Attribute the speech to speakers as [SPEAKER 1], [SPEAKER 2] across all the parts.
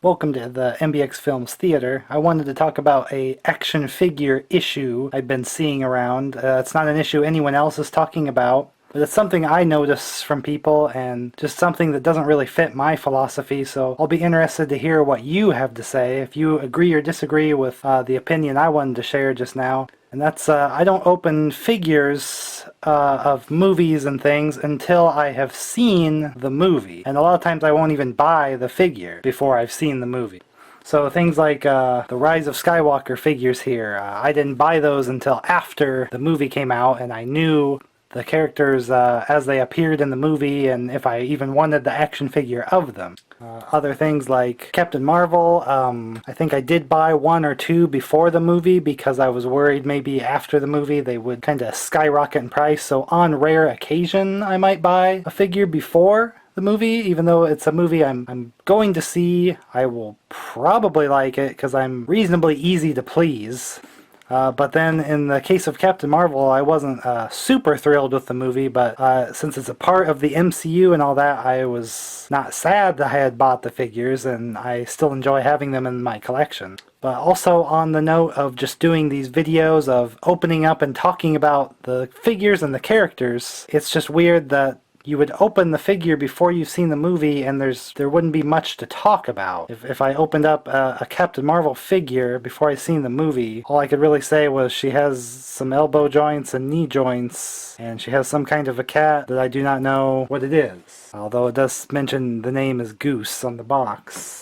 [SPEAKER 1] Welcome to the MBX Films Theater. I wanted to talk about a action figure issue I've been seeing around. It's not an issue anyone else is talking about, but it's something I notice from people and just something that doesn't really fit my philosophy, so I'll be interested to hear what you have to say, if you agree or disagree with the opinion I wanted to share just now. And that's, I don't open figures of movies and things until I have seen the movie. And a lot of times I won't even buy the figure before I've seen the movie. So things like the Rise of Skywalker figures here, I didn't buy those until after the movie came out and I knew the characters as they appeared in the movie and if I even wanted the action figure of them. Other things like Captain Marvel, I think I did buy one or two before the movie because I was worried maybe after the movie they would kind of skyrocket in price, so on rare occasion I might buy a figure before the movie, even though it's a movie I'm going to see. I will probably like it because I'm reasonably easy to please. But then in the case of Captain Marvel, I wasn't super thrilled with the movie, but since it's a part of the MCU and all that, I was not sad that I had bought the figures, and I still enjoy having them in my collection. But also on the note of just doing these videos of opening up and talking about the figures and the characters, it's just weird that you would open the figure before you've seen the movie and there wouldn't be much to talk about. If I opened up a Captain Marvel figure before I'd seen the movie, all I could really say was she has some elbow joints and knee joints, and she has some kind of a cat that I do not know what it is. Although it does mention the name is Goose on the box.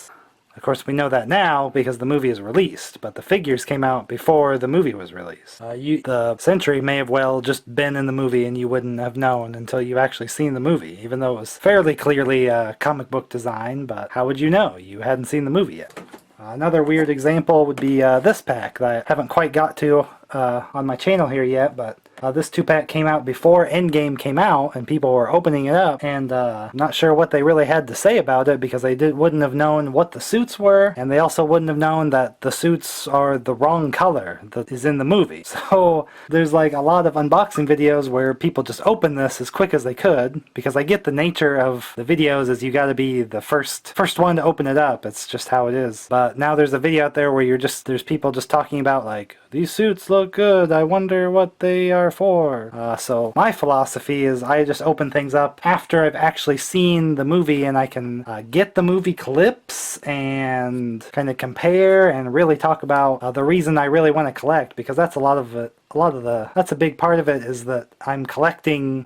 [SPEAKER 1] Of course, we know that now because the movie is released, but the figures came out before the movie was released. The Sentry may have well just been in the movie and you wouldn't have known until you've actually seen the movie, even though it was fairly clearly a comic book design, but how would you know? You hadn't seen the movie yet. Another weird example would be this pack that I haven't quite got to on my channel here yet, but this 2-pack came out before Endgame came out, and people were opening it up, and I'm not sure what they really had to say about it because they wouldn't have known what the suits were, and they also wouldn't have known that the suits are the wrong color that is in the movie. So there's like a lot of unboxing videos where people just open this as quick as they could, because I get the nature of the videos is you gotta be the first one to open it up. It's just how it is. But now there's a video out there where there's people just talking about like, these suits look good, I wonder what they are for. So my philosophy is I just open things up after I've actually seen the movie, and I can get the movie clips and kind of compare and really talk about the reason I really want to collect, because that's that's a big part of it, is that I'm collecting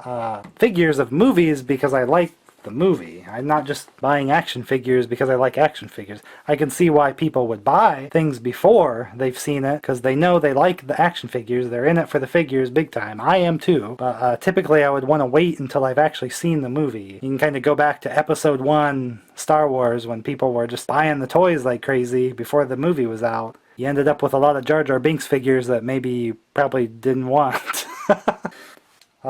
[SPEAKER 1] figures of movies because I like the movie. I'm not just buying action figures because I like action figures. I can see why people would buy things before they've seen it because they know they like the action figures. They're in it for the figures big time. I am too, but typically I would want to wait until I've actually seen the movie. You can kind of go back to episode 1 Star Wars when people were just buying the toys like crazy before the movie was out. You ended up with a lot of Jar Jar Binks figures that maybe you probably didn't want.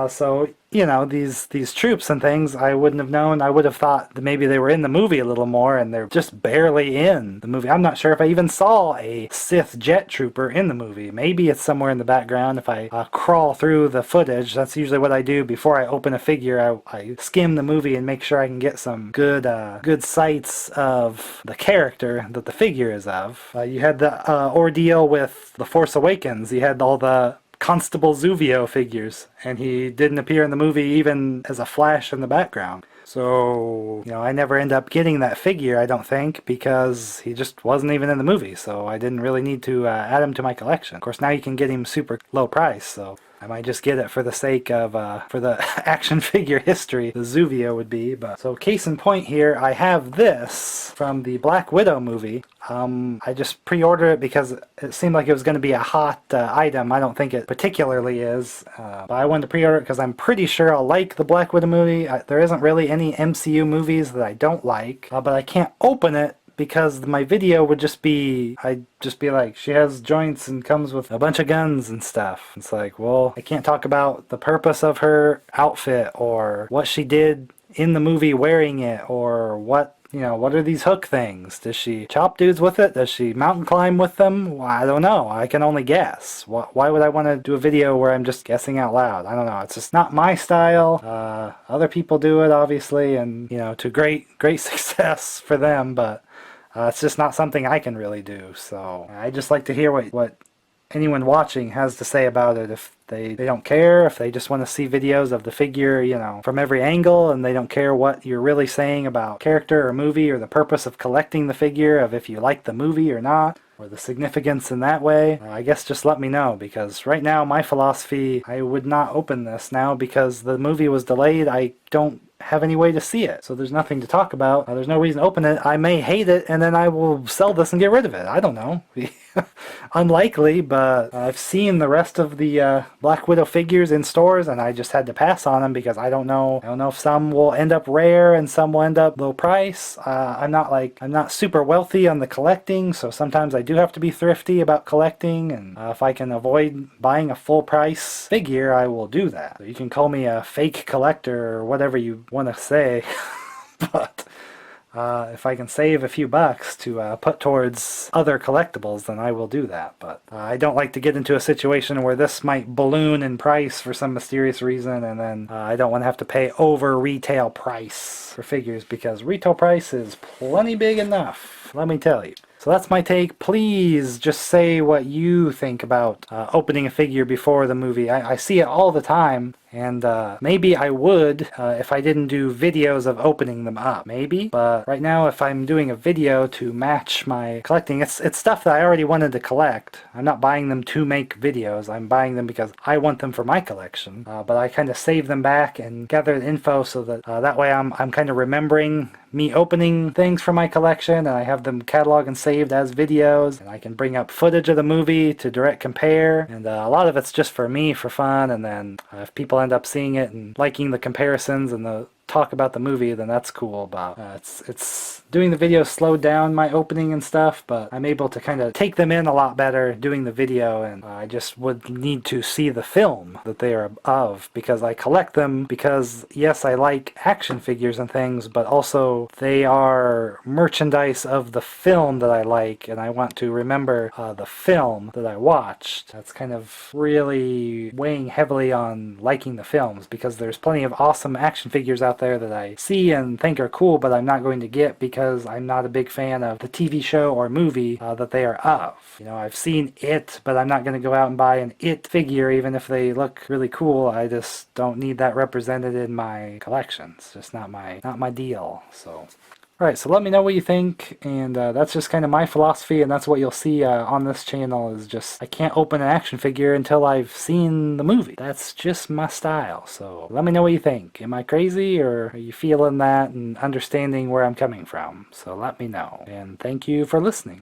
[SPEAKER 1] So, you know, these troops and things, I wouldn't have known. I would have thought that maybe they were in the movie a little more, and they're just barely in the movie. I'm not sure if I even saw a Sith jet trooper in the movie. Maybe it's somewhere in the background if I crawl through the footage. That's usually what I do before I open a figure. I skim the movie and make sure I can get some good sights of the character that the figure is of. You had the ordeal with The Force Awakens. You had all the Constable Zuvio figures, and he didn't appear in the movie even as a flash in the background. So, you know, I never end up getting that figure, I don't think, because he just wasn't even in the movie, so I didn't really need to add him to my collection. Of course, now you can get him super low price, so I might just get it for the sake of, for the action figure history, the Zuvio would be. But so case in point here, I have this from the Black Widow movie. I just pre-ordered it because it seemed like it was going to be a hot item. I don't think it particularly is, but I wanted to pre-order it because I'm pretty sure I'll like the Black Widow movie. There isn't really any MCU movies that I don't like, but I can't open it because my video would just be, I'd just be like, she has joints and comes with a bunch of guns and stuff. It's like, well, I can't talk about the purpose of her outfit or what she did in the movie wearing it, or what, you know, what are these hook things? Does she chop dudes with it? Does she mountain climb with them? Well, I don't know. I can only guess. Why would I want to do a video where I'm just guessing out loud? I don't know. It's just not my style. Other people do it, obviously, and, you know, to great success for them, but it's just not something I can really do. So I just like to hear what anyone watching has to say about it. If they don't care, if they just want to see videos of the figure, from every angle, and they don't care what you're really saying about character or movie or the purpose of collecting the figure, of if you like the movie or not, or the significance in that way, I guess just let me know, because right now my philosophy, I would not open this now because the movie was delayed. I don't have any way to see it, so there's nothing to talk about. There's no reason to open it. I may hate it, and then I will sell this and get rid of it. I don't know. Unlikely, but I've seen the rest of the Black Widow figures in stores, and I just had to pass on them because I don't know. I don't know if some will end up rare and some will end up low price. I'm not super wealthy on the collecting, so sometimes I do have to be thrifty about collecting, and if I can avoid buying a full price figure, I will do that. So you can call me a fake collector or whatever you want to say, but if I can save a few bucks to put towards other collectibles, then I will do that. But I don't like to get into a situation where this might balloon in price for some mysterious reason, and then I don't want to have to pay over retail price for figures, because retail price is plenty big enough, let me tell you. So that's my take. Please just say what you think about opening a figure before the movie. I see it all the time, and maybe I would if I didn't do videos of opening them up. Maybe. But right now, if I'm doing a video to match my collecting, it's stuff that I already wanted to collect. I'm not buying them to make videos. I'm buying them because I want them for my collection. But I kind of save them back and gather the info so that that way I'm kind of remembering me opening things from my collection, and I have them cataloged and saved as videos, and I can bring up footage of the movie to direct compare, and a lot of it's just for me, for fun, and then if people end up seeing it and liking the comparisons and the talk about the movie, then that's cool. But it's doing the video slowed down my opening and stuff, but I'm able to kind of take them in a lot better doing the video, and I just would need to see the film that they are of, because I collect them because, yes, I like action figures and things, but also they are merchandise of the film that I like, and I want to remember the film that I watched. That's kind of really weighing heavily on liking the films, because there's plenty of awesome action figures out there that I see and think are cool, but I'm not going to get because I'm not a big fan of the TV show or movie that they are of. I've seen It, but I'm not going to go out and buy an It figure even if they look really cool. I just don't need that represented in my collection. It's just not my deal. So alright, so let me know what you think, and that's just kind of my philosophy, and that's what you'll see on this channel, is just I can't open an action figure until I've seen the movie. That's just my style, so let me know what you think. Am I crazy, or are you feeling that and understanding where I'm coming from? So let me know, and thank you for listening.